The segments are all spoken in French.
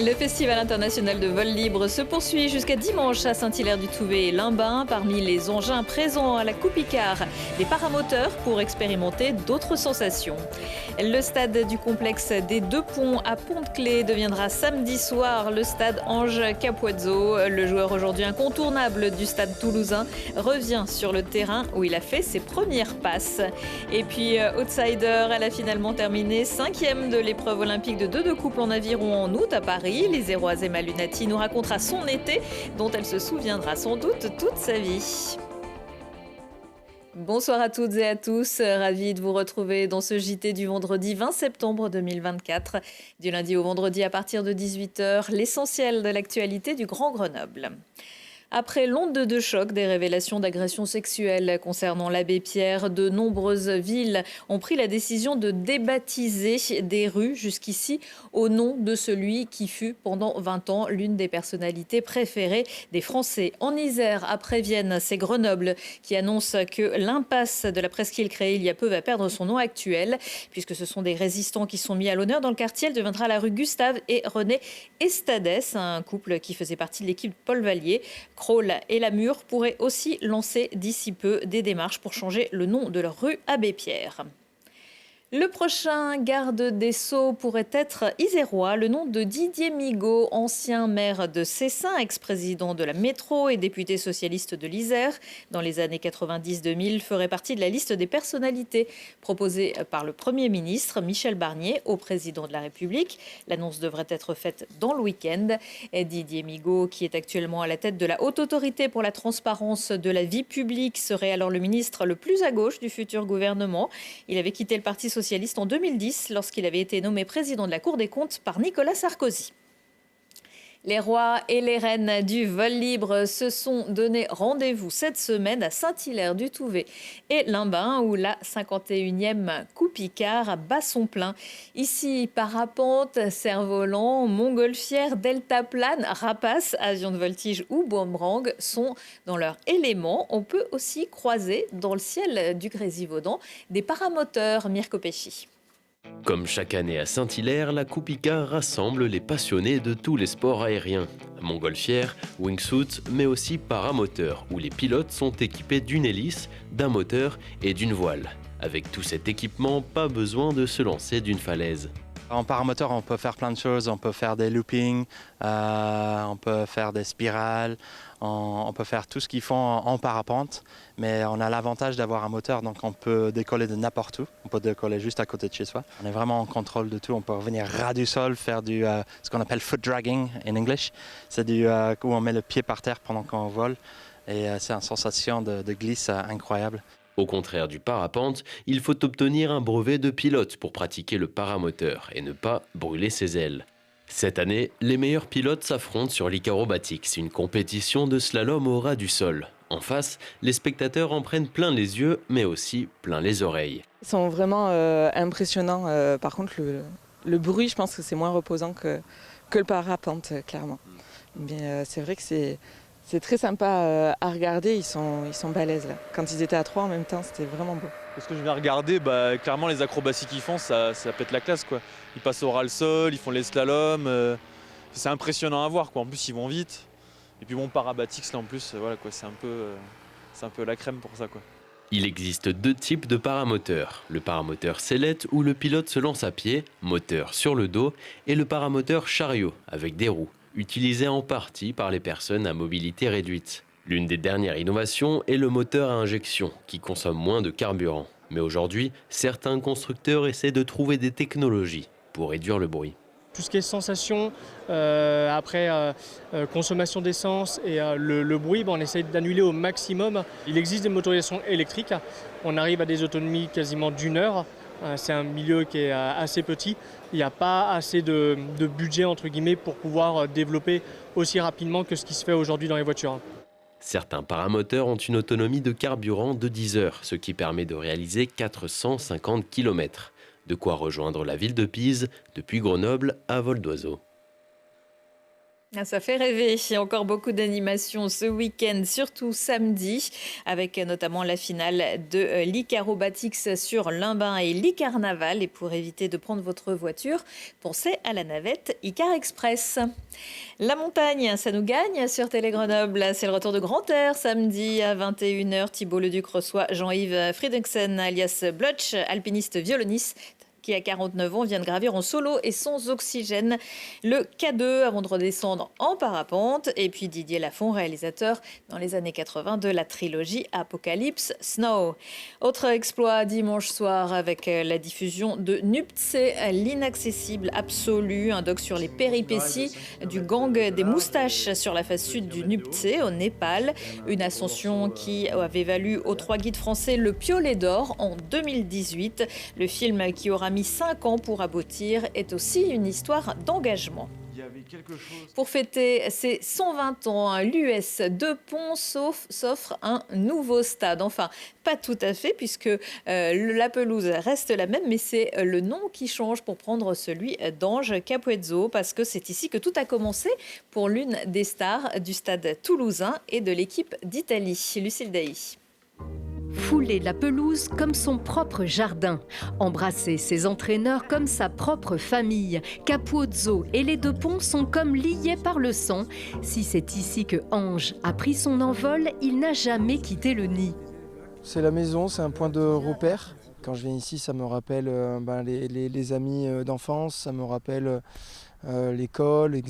Le Festival international de vol libre se poursuit jusqu'à dimanche à Saint-Hilaire-du-Touvet et Limbin. Parmi les engins présents à la Coupe Icare, des paramoteurs pour expérimenter d'autres sensations. Le stade du complexe des Deux Ponts à Pont-de-Claix deviendra samedi soir le stade Ange Capozzo. Le joueur aujourd'hui incontournable du stade toulousain revient sur le terrain où il a fait ses premières passes. Et puis, outsider, elle a finalement terminé 5e de l'épreuve olympique de 2 de couple en aviron en août à Paris. L'Iséroise Emma Lunati nous racontera son été dont elle se souviendra sans doute toute sa vie. Bonsoir à toutes et à tous, ravi de vous retrouver dans ce JT du vendredi 20 septembre 2024. Du lundi au vendredi à partir de 18h, l'essentiel de l'actualité du Grand Grenoble. Après l'onde de choc des révélations d'agressions sexuelles concernant l'abbé Pierre, de nombreuses villes ont pris la décision de débaptiser des rues jusqu'ici au nom de celui qui fut pendant 20 ans l'une des personnalités préférées des Français. En Isère, après Vienne, c'est Grenoble qui annonce que l'impasse de la presqu'île créée il y a peu va perdre son nom actuel, puisque ce sont des résistants qui sont mis à l'honneur dans le quartier. Elle deviendra la rue Gustave et René Estadès, un couple qui faisait partie de l'équipe Paul Vallier. Crawl et la Mure pourraient aussi lancer d'ici peu des démarches pour changer le nom de leur rue Abbé Pierre. Le prochain garde des Sceaux pourrait être isérois. Le nom de Didier Migaud, ancien maire de Cessin, ex-président de la métro et député socialiste de l'Isère, dans les années 90-2000, ferait partie de la liste des personnalités proposées par le Premier ministre Michel Barnier au président de la République. L'annonce devrait être faite dans le week-end. Et Didier Migaud, qui est actuellement à la tête de la Haute Autorité pour la transparence de la vie publique, serait alors le ministre le plus à gauche du futur gouvernement. Il avait quitté le Parti socialiste en 2010 lorsqu'il avait été nommé président de la Cour des comptes par Nicolas Sarkozy. Les rois et les reines du vol libre se sont donné rendez-vous cette semaine à Saint-Hilaire-du-Touvet et Limbin, où la 51e Coupe Icare bat son plein. Ici, parapente, cerf-volant, montgolfière, deltaplane, rapace, avion de voltige ou boomerang sont dans leur élément. On peut aussi croiser dans le ciel du Grésivaudan des paramoteurs. Mirko Pesci. Comme chaque année à Saint-Hilaire, la Coupe Icare rassemble les passionnés de tous les sports aériens. Montgolfière, wingsuit, mais aussi paramoteur, où les pilotes sont équipés d'une hélice, d'un moteur et d'une voile. Avec tout cet équipement, pas besoin de se lancer d'une falaise. En paramoteur, on peut faire plein de choses. On peut faire des loopings, on peut faire des spirales, on peut faire tout ce qu'ils font en parapente. Mais on a l'avantage d'avoir un moteur, donc on peut décoller de n'importe où. On peut décoller juste à côté de chez soi. On est vraiment en contrôle de tout. On peut revenir ras du sol, faire ce qu'on appelle foot dragging en anglais. C'est où on met le pied par terre pendant qu'on vole. Et c'est une sensation de glisse incroyable. Au contraire du parapente, il faut obtenir un brevet de pilote pour pratiquer le paramoteur et ne pas brûler ses ailes. Cette année, les meilleurs pilotes s'affrontent sur l'Icarobatics, une compétition de slalom au ras du sol. En face, les spectateurs en prennent plein les yeux, mais aussi plein les oreilles. Ils sont vraiment impressionnants. Par contre, le bruit, je pense que c'est moins reposant que le parapente, clairement. Mais c'est vrai que c'est très sympa à regarder, ils sont balèzes là. Quand ils étaient à 3 en même temps, c'était vraiment beau. Ce que je viens regarder, clairement les acrobaties qu'ils font, ça pète la classe, quoi. Ils passent au ras-le-sol, ils font les slaloms, c'est impressionnant à voir, quoi. En plus ils vont vite. Et puis bon, Parabatics là en plus, voilà, quoi, c'est un peu la crème pour ça, quoi. Il existe 2 types de paramoteurs. Le paramoteur sellette où le pilote se lance à pied, moteur sur le dos, et le paramoteur chariot avec des roues, utilisé en partie par les personnes à mobilité réduite. L'une des dernières innovations est le moteur à injection, qui consomme moins de carburant. Mais aujourd'hui, certains constructeurs essaient de trouver des technologies pour réduire le bruit. Tout ce qui est sensation, consommation d'essence et le bruit, on essaye d'annuler au maximum. Il existe des motorisations électriques, on arrive à des autonomies quasiment d'1 heure. C'est un milieu qui est assez petit. Il n'y a pas assez de budget entre guillemets pour pouvoir développer aussi rapidement que ce qui se fait aujourd'hui dans les voitures. Certains paramoteurs ont une autonomie de carburant de 10 heures, ce qui permet de réaliser 450 km. De quoi rejoindre la ville de Pise depuis Grenoble à vol d'oiseau. Ah, ça fait rêver. Il y a encore beaucoup d'animations ce week-end, surtout samedi, avec notamment la finale de l'Icarobatics sur Limbin et l'Icarnaval. Et pour éviter de prendre votre voiture, pensez à la navette Icar Express. La montagne, ça nous gagne sur Télé Grenoble. C'est le retour de Grand Air samedi à 21h. Thibault Leduc reçoit Jean-Yves Friedensen, alias Blotch, alpiniste violoniste, qui à 49 ans vient de gravir en solo et sans oxygène le K2 avant de redescendre en parapente. Et puis Didier Lafont, réalisateur dans les années 80 de la trilogie Apocalypse Snow. Autre exploit dimanche soir avec la diffusion de Nuptse, l'inaccessible absolu, un doc sur les péripéties du gang des moustaches sur la face sud du Nuptse au Népal. Une ascension qui avait valu aux 3 guides français le Piolet d'Or en 2018. Le film qui aura mis 5 ans pour aboutir est aussi une histoire d'engagement. Pour fêter ses 120 ans, l'US de Pont s'offre un nouveau stade. Enfin, pas tout à fait, puisque la pelouse reste la même, mais c'est le nom qui change pour prendre celui d'Ange Capuezzo, parce que c'est ici que tout a commencé pour l'une des stars du stade toulousain et de l'équipe d'Italie, Lucille Dailly. Fouler la pelouse comme son propre jardin, embrasser ses entraîneurs comme sa propre famille. Capuozzo et les Deux Ponts sont comme liés par le sang. Si c'est ici que Ange a pris son envol, il n'a jamais quitté le nid. C'est la maison, c'est un point de repère. Quand je viens ici, ça me rappelle les amis d'enfance, ça me rappelle l'école.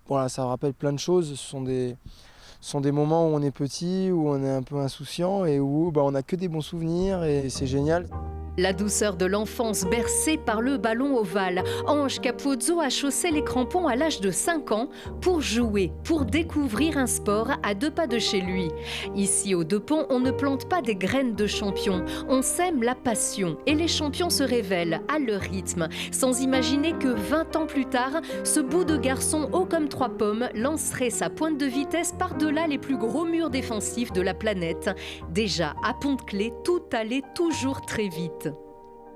Voilà, ça rappelle plein de choses. Ce sont des moments où on est petit, où on est un peu insouciant et où on n'a que des bons souvenirs et c'est génial. La douceur de l'enfance bercée par le ballon ovale. Ange Capuozzo a chaussé les crampons à l'âge de 5 ans pour jouer, pour découvrir un sport à 2 pas de chez lui. Ici, aux Deux Ponts, on ne plante pas des graines de champions. On sème la passion et les champions se révèlent à leur rythme, sans imaginer que 20 ans plus tard, ce bout de garçon haut comme 3 pommes lancerait sa pointe de vitesse par-delà les plus gros murs défensifs de la planète. Déjà, à Pont-de-Claix, tout allait toujours très vite.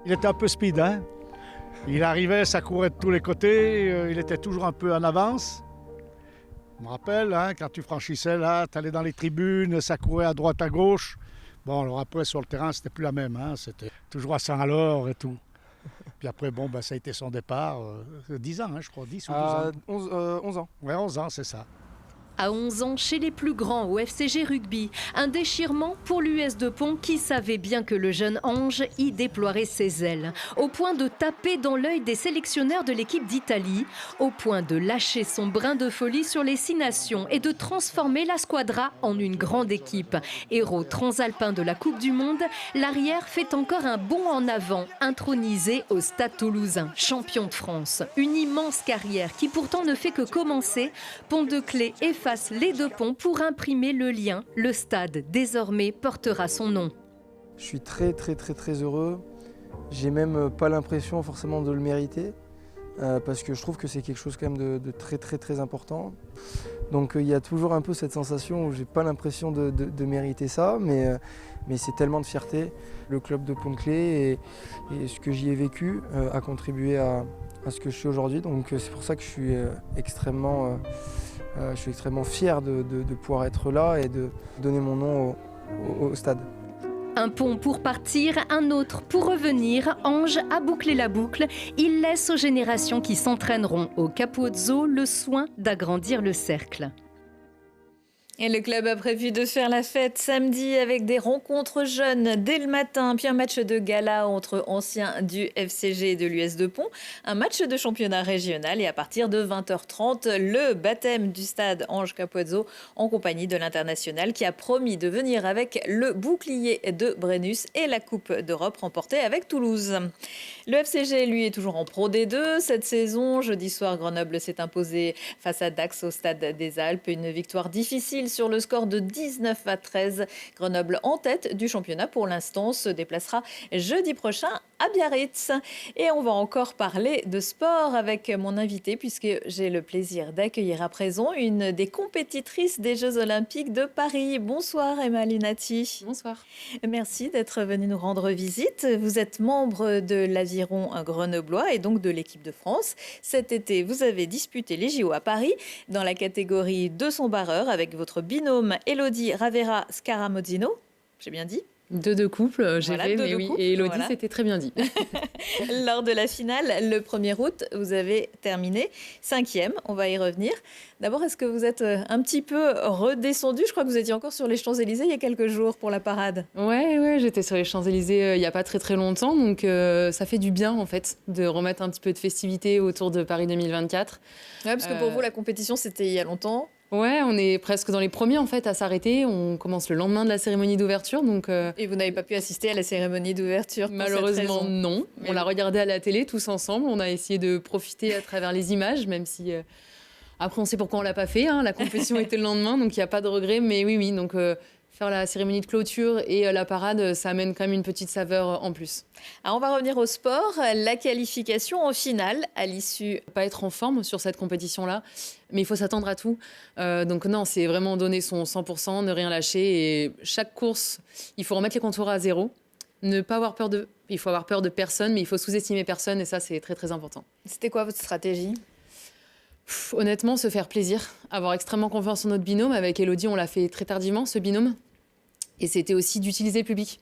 Il était un peu speed, hein. Il arrivait, ça courait de tous les côtés, il était toujours un peu en avance. Je me rappelle, hein, quand tu franchissais là, tu allais dans les tribunes, ça courait à droite, à gauche. Bon, alors après, sur le terrain, c'était plus la même, hein, c'était toujours à 100 à l'heure et tout. Puis après, ça a été son départ, 10 ans, hein, je crois, 10 ou 12 ans. 11 ans. Ouais, 11 ans, c'est ça. À 11 ans, chez les plus grands au FCG Rugby, un déchirement pour l'US de Pont qui savait bien que le jeune Ange y déploierait ses ailes, au point de taper dans l'œil des sélectionneurs de l'équipe d'Italie, au point de lâcher son brin de folie sur les 6 nations et de transformer la squadra en une grande équipe. Héros transalpin de la Coupe du Monde, l'arrière fait encore un bond en avant, intronisé au Stade Toulousain, champion de France. Une immense carrière qui pourtant ne fait que commencer. Pont-de-Claix efface les Deux Ponts pour imprimer le lien. Le stade, désormais, portera son nom. Je suis très heureux. J'ai même pas l'impression forcément de le mériter parce que je trouve que c'est quelque chose quand même de très important. Donc il y a toujours un peu cette sensation où j'ai pas l'impression de mériter ça, mais c'est tellement de fierté. Le club de Pont-de-Claix et ce que j'y ai vécu a contribué à ce que je suis aujourd'hui. Donc c'est pour ça que je suis extrêmement fier de pouvoir être là et de donner mon nom au stade. Un pont pour partir, un autre pour revenir. Ange a bouclé la boucle. Il laisse aux générations qui s'entraîneront au Capuozzo le soin d'agrandir le cercle. Et le club a prévu de faire la fête samedi avec des rencontres jeunes dès le matin, puis un match de gala entre anciens du FCG et de l'US de Pont, un match de championnat régional et à partir de 20h30, le baptême du stade Ange Capuozzo en compagnie de l'international qui a promis de venir avec le bouclier de Brennus et la Coupe d'Europe remportée avec Toulouse. Le FCG, lui, est toujours en Pro D2 cette saison. Jeudi soir, Grenoble s'est imposé face à Dax au stade des Alpes. Une victoire difficile sur le score de 19-13. Grenoble en tête du championnat pour l'instant se déplacera jeudi prochain à Biarritz. Et on va encore parler de sport avec mon invité puisque j'ai le plaisir d'accueillir à présent une des compétitrices des Jeux Olympiques de Paris. Bonsoir Emma Lunati. Bonsoir. Merci d'être venue nous rendre visite. Vous êtes membre de l'aviron grenoblois et donc de l'équipe de France. Cet été, vous avez disputé les JO à Paris dans la catégorie 200 barreurs avec votre binôme Elodie Ravera-Scaramozzino. J'ai bien dit? Deux couples, j'ai Voilà, fait, deux mais de oui. couple, Et Elodie, voilà. c'était très bien dit. Lors de la finale, le 1er août, vous avez terminé 5e. On va y revenir. D'abord, est-ce que vous êtes un petit peu redescendu? Je crois que vous étiez encore sur les Champs-Élysées il y a quelques jours pour la parade. Ouais, j'étais sur les Champs-Élysées il n'y a pas très longtemps, donc ça fait du bien en fait de remettre un petit peu de festivité autour de Paris 2024. Ouais, parce que pour vous, la compétition, c'était il y a longtemps. Ouais, on est presque dans les premiers en fait à s'arrêter. On commence le lendemain de la cérémonie d'ouverture, donc. Et vous n'avez pas pu assister à la cérémonie d'ouverture pour Malheureusement, cette raison. non. Mais On l'a regardé à la télé tous ensemble. On a essayé de profiter à travers les images, même si. Après, on sait pourquoi on l'a pas fait. Hein. La compétition était le lendemain, donc il n'y a pas de regret. Mais oui. Donc, faire la cérémonie de clôture et la parade, ça amène quand même une petite saveur en plus. Alors, on va revenir au sport. La qualification en finale à l'issue. Pas être en forme sur cette compétition-là, mais il faut s'attendre à tout. Donc non, c'est vraiment donner son 100%, ne rien lâcher. Et chaque course, il faut remettre les contours à zéro. Ne pas avoir peur de... Il faut avoir peur de personne, mais il faut sous-estimer personne. Et ça, c'est très important. C'était quoi votre stratégie ? Honnêtement, se faire plaisir, avoir extrêmement confiance en notre binôme. Avec Elodie, on l'a fait très tardivement, ce binôme. Et c'était aussi d'utiliser le public.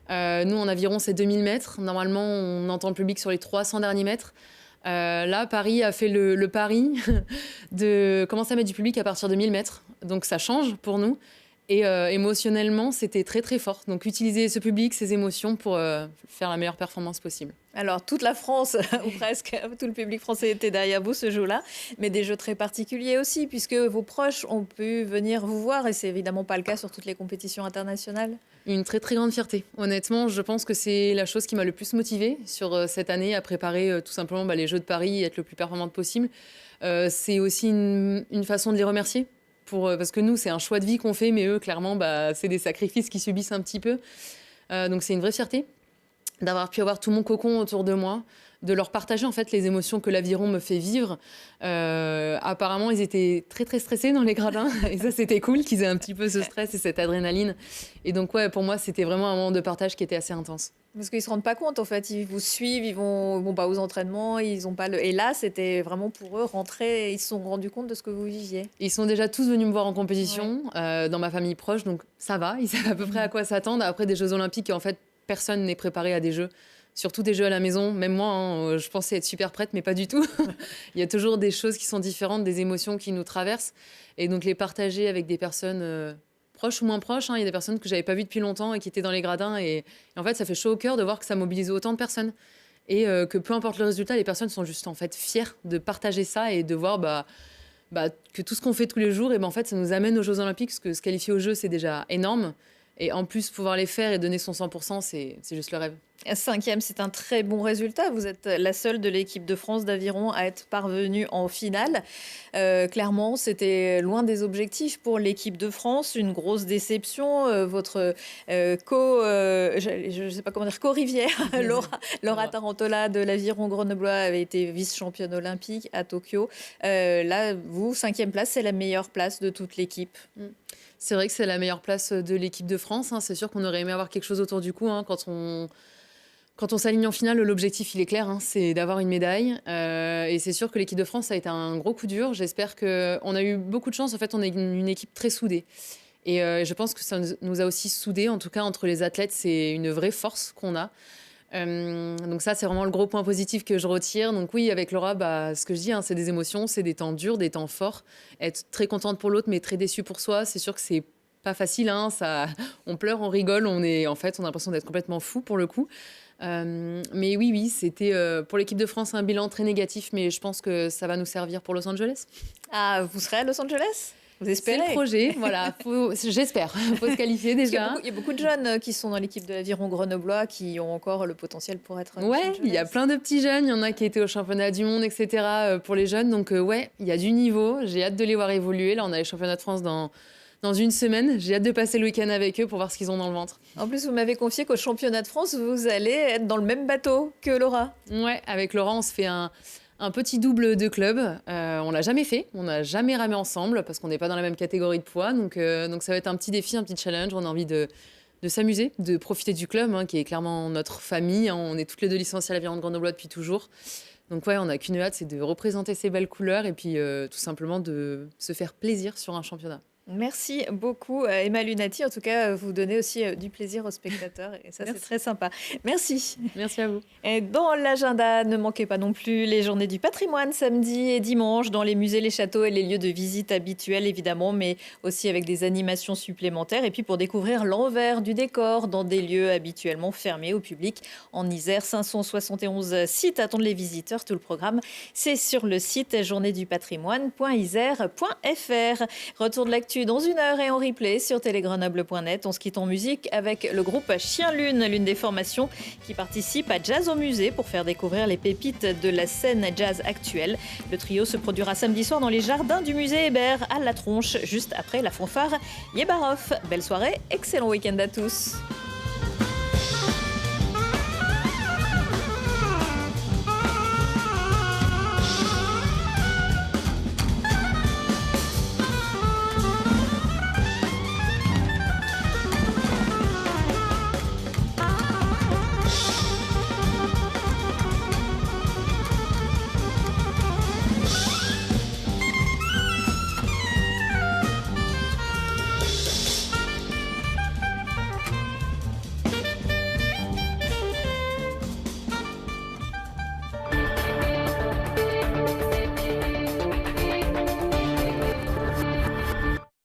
Nous, en aviron, c'est 2000 mètres. Normalement, on entend le public sur les 300 derniers mètres. Là, Paris a fait le pari de commencer à mettre du public à partir de 1000 mètres. Donc, ça change pour nous. Et émotionnellement, c'était très fort. Donc, utiliser ce public, ces émotions pour faire la meilleure performance possible. Alors, toute la France, ou presque, tout le public français était derrière vous ce jour-là, mais des jeux très particuliers aussi, puisque vos proches ont pu venir vous voir, et c'est évidemment pas le cas sur toutes les compétitions internationales. Une très grande fierté. Honnêtement, je pense que c'est la chose qui m'a le plus motivée sur cette année à préparer tout simplement les Jeux de Paris et être le plus performante possible. C'est aussi une façon de les remercier. Parce que nous, c'est un choix de vie qu'on fait, mais eux, clairement, c'est des sacrifices qu'ils subissent un petit peu. Donc, c'est une vraie fierté d'avoir pu avoir tout mon cocon autour de moi, de leur partager en fait les émotions que l'aviron me fait vivre. Apparemment, ils étaient très stressés dans les gradins, et ça, c'était cool qu'ils aient un petit peu ce stress et cette adrénaline. Et donc, ouais, pour moi, c'était vraiment un moment de partage qui était assez intense. Parce qu'ils ne se rendent pas compte, en fait. Ils vous suivent, ils vont pas aux entraînements, ils ont pas le... Et là, c'était vraiment pour eux rentrer, ils se sont rendus compte de ce que vous viviez. Ils sont déjà tous venus me voir en compétition, dans ma famille proche, donc ça va, ils savent à peu près à quoi s'attendre. Après des Jeux Olympiques, en fait, personne n'est préparé à des Jeux. Surtout des Jeux à la maison, même moi, hein, je pensais être super prête, mais pas du tout. Il y a toujours des choses qui sont différentes, des émotions qui nous traversent. Et donc les partager avec des personnes... proches ou moins proches, hein. Il y a des personnes que j'avais pas vues depuis longtemps et qui étaient dans les gradins. Et en fait, ça fait chaud au cœur de voir que ça mobilise autant de personnes. Et que peu importe le résultat, les personnes sont juste en fait fières de partager ça et de voir que tout ce qu'on fait tous les jours, en fait, ça nous amène aux Jeux Olympiques. Parce que se qualifier aux Jeux, c'est déjà énorme. Et en plus, pouvoir les faire et donner son 100%, c'est juste le rêve. 5e, c'est un très bon résultat. Vous êtes la seule de l'équipe de France d'aviron à être parvenue en finale. Clairement, c'était loin des objectifs pour l'équipe de France. Une grosse déception. Votre je sais pas comment dire, co-rivière, Laura Tarantola de l'aviron grenoblois avait été vice-championne olympique à Tokyo. Là, vous, 5e place, c'est la meilleure place de toute l'équipe. C'est vrai que c'est la meilleure place de l'équipe de France. Hein. C'est sûr qu'on aurait aimé avoir quelque chose autour du cou. Hein. Quand on s'aligne en finale, l'objectif, il est clair, hein, c'est d'avoir une médaille. Et c'est sûr que l'équipe de France, ça a été un gros coup dur. J'espère qu'on a eu beaucoup de chance. En fait, on est une équipe très soudée. Et je pense que ça nous a aussi soudés. En tout cas, entre les athlètes, c'est une vraie force qu'on a. Donc ça, c'est vraiment le gros point positif que je retire. Donc oui, avec Laura, ce que je dis, hein, c'est des émotions, c'est des temps durs, des temps forts. Être très contente pour l'autre, mais très déçue pour soi, c'est sûr que c'est pas facile. Hein, on pleure, on rigole, on a l'impression d'être complètement fou pour le coup. Mais oui, c'était pour l'équipe de France un bilan très négatif, mais je pense que ça va nous servir pour Los Angeles. Ah, vous serez à Los Angeles ? Vous espérez ? C'est le projet, voilà. J'espère. Il faut se qualifier déjà. Il y a beaucoup de jeunes qui sont dans l'équipe de l'aviron grenoblois qui ont encore le potentiel pour être... Ouais, il y a plein de petits jeunes. Il y en a qui étaient au championnat du monde, etc. pour les jeunes. Donc ouais, il y a du niveau. J'ai hâte de les voir évoluer. Là, on a les championnats de France dans dans une semaine. J'ai hâte de passer le week-end avec eux pour voir ce qu'ils ont dans le ventre. En plus, vous m'avez confié qu'au championnat de France, vous allez être dans le même bateau que Laura. Ouais, avec Laura, on se fait un petit double de club. On l'a jamais fait, on n'a jamais ramé ensemble parce qu'on n'est pas dans la même catégorie de poids. Donc ça va être un petit défi, un petit challenge. On a envie de s'amuser, de profiter du club, qui est clairement notre famille. On est toutes les deux licenciées à l'Aviron de Grenoble depuis toujours. Donc ouais, on n'a qu'une hâte, c'est de représenter ces belles couleurs et puis tout simplement de se faire plaisir sur un championnat. Merci beaucoup, Emma Lunati. En tout cas, vous donnez aussi du plaisir aux spectateurs et ça, c'est très sympa. Merci. Merci à vous. Et dans l'agenda, ne manquez pas non plus les journées du patrimoine samedi et dimanche dans les musées, les châteaux et les lieux de visite habituels, évidemment, mais aussi avec des animations supplémentaires. Et puis pour découvrir l'envers du décor dans des lieux habituellement fermés au public. En Isère, 571 sites attendent les visiteurs. Tout le programme, c'est sur le site journéedupatrimoine.isère.fr. Retour de l'actu dans 1 heure et en replay sur télégrenoble.net. On se quitte en musique avec le groupe Chien Lune, l'une des formations qui participe à Jazz au musée pour faire découvrir les pépites de la scène jazz actuelle. Le trio se produira samedi soir dans les jardins du musée Hébert à La Tronche, juste après la fanfare Yebarov. Belle soirée, excellent week-end à tous.